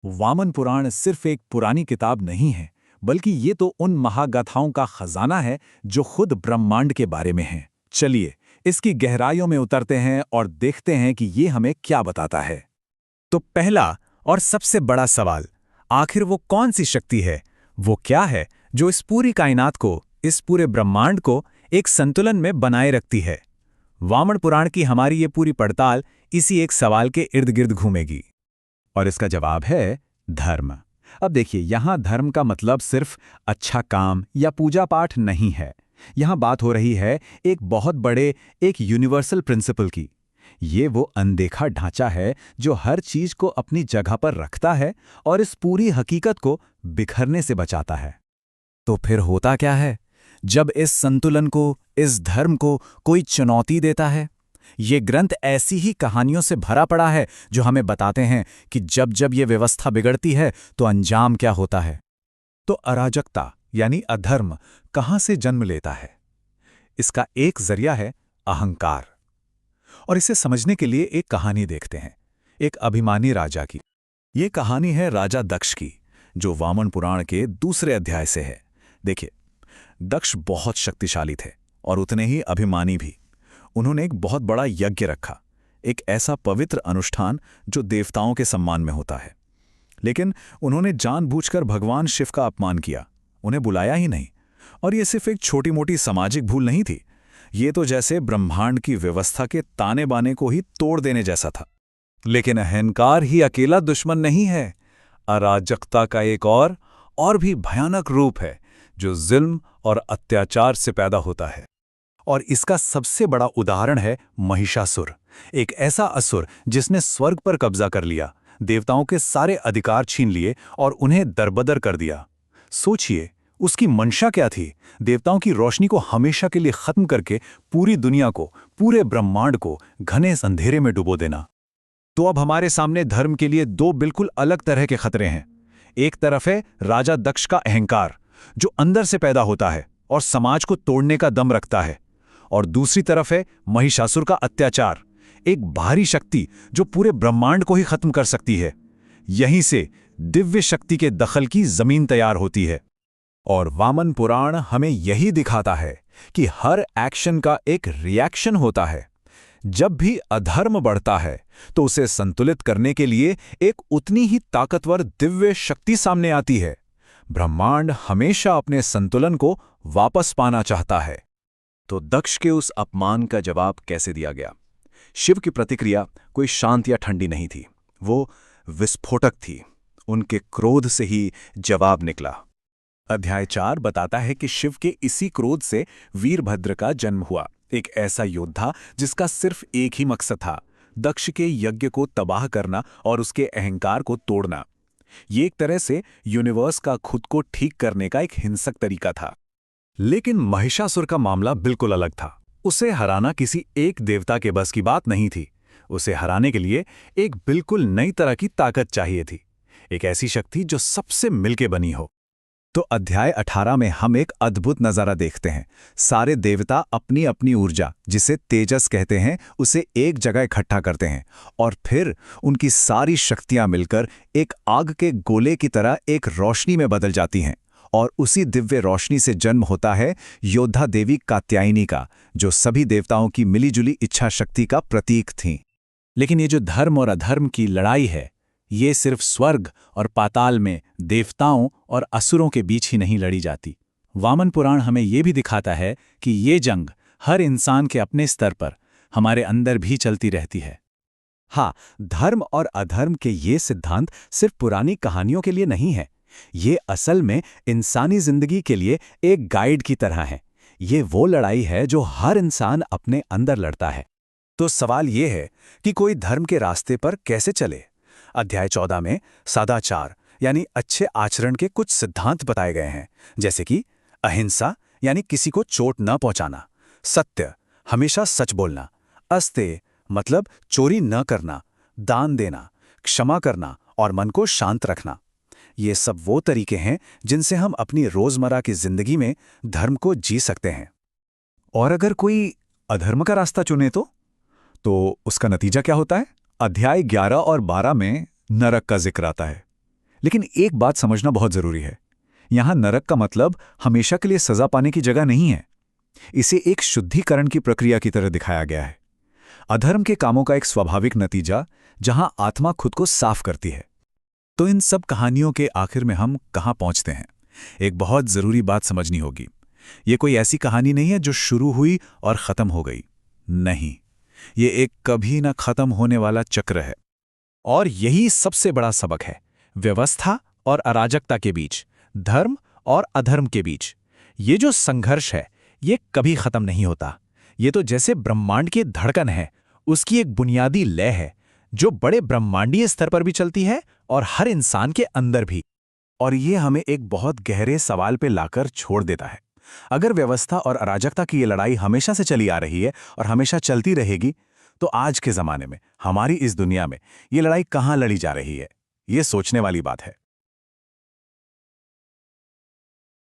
वामन पुराण सिर्फ एक पुरानी किताब नहीं है, बल्कि ये तो उन महागाथाओं का खजाना है जो खुद ब्रह्मांड के बारे में हैं। चलिए, इसकी गहराइयों में उतरते हैं और देखते हैं कि ये हमें क्या बताता है। तो पहला और सबसे बड़ा सवाल, आखिर वो कौन सी शक्ति है, वो क्या है जो इस पूरी कायनात को, इस पूरे ब्रह्मांड को एक संतुलन में बनाए रखती है। वामन पुराण की हमारी ये पूरी पड़ताल इसी एक सवाल के इर्द गिर्द घूमेगी। और इसका जवाब है धर्म। अब देखिए, यहां धर्म का मतलब सिर्फ अच्छा काम या पूजा पाठ नहीं है। यहां बात हो रही है एक बहुत बड़े, एक यूनिवर्सल प्रिंसिपल की। ये वो अनदेखा ढांचा है जो हर चीज को अपनी जगह पर रखता है और इस पूरी हकीकत को बिखरने से बचाता है। तो फिर होता क्या है जब इस संतुलन को, इस धर्म को कोई चुनौती देता है? ये ग्रंथ ऐसी ही कहानियों से भरा पड़ा है जो हमें बताते हैं कि जब जब ये व्यवस्था बिगड़ती है तो अंजाम क्या होता है। तो अराजकता यानी अधर्म कहां से जन्म लेता है? इसका एक जरिया है अहंकार। और इसे समझने के लिए एक कहानी देखते हैं, एक अभिमानी राजा की। ये कहानी है राजा दक्ष की, जो वामन पुराण के दूसरे अध्याय से है। देखिए, दक्ष बहुत शक्तिशाली थे और उतने ही अभिमानी भी। उन्होंने एक बहुत बड़ा यज्ञ रखा, एक ऐसा पवित्र अनुष्ठान जो देवताओं के सम्मान में होता है। लेकिन उन्होंने जानबूझकर भगवान शिव का अपमान किया, उन्हें बुलाया ही नहीं। और ये सिर्फ एक छोटी मोटी सामाजिक भूल नहीं थी, ये तो जैसे ब्रह्मांड की व्यवस्था के ताने बाने को ही तोड़ देने जैसा था। लेकिन अहंकार ही अकेला दुश्मन नहीं है। अराजकता का एक और भी भयानक रूप है जो जुल्म और अत्याचार से पैदा होता है। और इसका सबसे बड़ा उदाहरण है महिषासुर, एक ऐसा असुर जिसने स्वर्ग पर कब्जा कर लिया, देवताओं के सारे अधिकार छीन लिए और उन्हें दरबदर कर दिया। सोचिए, उसकी मंशा क्या थी? देवताओं की रोशनी को हमेशा के लिए खत्म करके पूरी दुनिया को, पूरे ब्रह्मांड को घने अंधेरे में डुबो देना। तो अब हमारे सामने धर्म के लिए दो बिल्कुल अलग तरह के खतरे हैं। एक तरफ है राजा दक्ष का अहंकार, जो अंदर से पैदा होता है और समाज को तोड़ने का दम रखता है। और दूसरी तरफ है महिषासुर का अत्याचार, एक बाहरी शक्ति जो पूरे ब्रह्मांड को ही खत्म कर सकती है। यहीं से दिव्य शक्ति के दखल की जमीन तैयार होती है। और वामन पुराण हमें यही दिखाता है कि हर एक्शन का एक रिएक्शन होता है। जब भी अधर्म बढ़ता है तो उसे संतुलित करने के लिए एक उतनी ही ताकतवर दिव्य शक्ति सामने आती है। ब्रह्मांड हमेशा अपने संतुलन को वापस पाना चाहता है। तो दक्ष के उस अपमान का जवाब कैसे दिया गया? शिव की प्रतिक्रिया कोई शांत या ठंडी नहीं थी, वो विस्फोटक थी। उनके क्रोध से ही जवाब निकला। अध्याय 4 बताता है कि शिव के इसी क्रोध से वीरभद्र का जन्म हुआ, एक ऐसा योद्धा जिसका सिर्फ एक ही मकसद था, दक्ष के यज्ञ को तबाह करना और उसके अहंकार को तोड़ना। ये एक तरह से यूनिवर्स का खुद को ठीक करने का एक हिंसक तरीका था। लेकिन महिषासुर का मामला बिल्कुल अलग था। उसे हराना किसी एक देवता के बस की बात नहीं थी। उसे हराने के लिए एक बिल्कुल नई तरह की ताकत चाहिए थी, एक ऐसी शक्ति जो सबसे मिलके बनी हो। तो अध्याय 18 में हम एक अद्भुत नजारा देखते हैं। सारे देवता अपनी अपनी ऊर्जा, जिसे तेजस कहते हैं, उसे एक जगह इकट्ठा करते हैं और फिर उनकी सारी शक्तियां मिलकर एक आग के गोले की तरह एक रोशनी में बदल जाती हैं। और उसी दिव्य रोशनी से जन्म होता है योद्धा देवी कात्यायनी का, जो सभी देवताओं की मिलीजुली इच्छा शक्ति का प्रतीक थी। लेकिन ये जो धर्म और अधर्म की लड़ाई है, ये सिर्फ स्वर्ग और पाताल में देवताओं और असुरों के बीच ही नहीं लड़ी जाती। वामन पुराण हमें ये भी दिखाता है कि ये जंग हर इंसान के अपने स्तर पर, हमारे अंदर भी चलती रहती है। हाँ, धर्म और अधर्म के ये सिद्धांत सिर्फ पुरानी कहानियों के लिए नहीं है, ये असल में इंसानी जिंदगी के लिए एक गाइड की तरह है। ये वो लड़ाई है जो हर इंसान अपने अंदर लड़ता है। तो सवाल ये है कि कोई धर्म के रास्ते पर कैसे चले? अध्याय 14 में सदाचार यानी अच्छे आचरण के कुछ सिद्धांत बताए गए हैं, जैसे कि अहिंसा यानी किसी को चोट न पहुंचाना, सत्य हमेशा सच बोलना, अस्तेय मतलब चोरी न करना, दान देना, क्षमा करना और मन को शांत रखना। ये सब वो तरीके हैं जिनसे हम अपनी रोजमर्रा की जिंदगी में धर्म को जी सकते हैं। और अगर कोई अधर्म का रास्ता चुने तो उसका नतीजा क्या होता है? अध्याय 11 और 12 में नरक का जिक्र आता है। लेकिन एक बात समझना बहुत जरूरी है। यहां नरक का मतलब हमेशा के लिए सजा पाने की जगह नहीं है। इसे एक शुद्धिकरण की प्रक्रिया की तरह दिखाया गया है। अधर्म के कामों का एक स्वाभाविक नतीजा, जहां आत्मा खुद को साफ करती है। तो इन सब कहानियों के आखिर में हम कहां पहुंचते हैं? एक बहुत जरूरी बात समझनी होगी। ये कोई ऐसी कहानी नहीं है जो शुरू हुई और खत्म हो गई। नहीं, ये एक कभी ना खत्म होने वाला चक्र है। और यही सबसे बड़ा सबक है, व्यवस्था और अराजकता के बीच, धर्म और अधर्म के बीच। ये जो संघर्ष है, ये कभी खत्म नहीं होता। ये तो जैसे ब्रह्मांड की धड़कन है, उसकी एक बुनियादी लय है, जो बड़े ब्रह्मांडीय स्तर पर भी चलती है और हर इंसान के अंदर भी। और ये हमें एक बहुत गहरे सवाल पे लाकर छोड़ देता है। अगर व्यवस्था और अराजकता की ये लड़ाई हमेशा से चली आ रही है और हमेशा चलती रहेगी, तो आज के ज़माने में, हमारी इस दुनिया में, ये लड़ाई कहाँ लड़ी जा रही है? ये सोचने वाली बात है।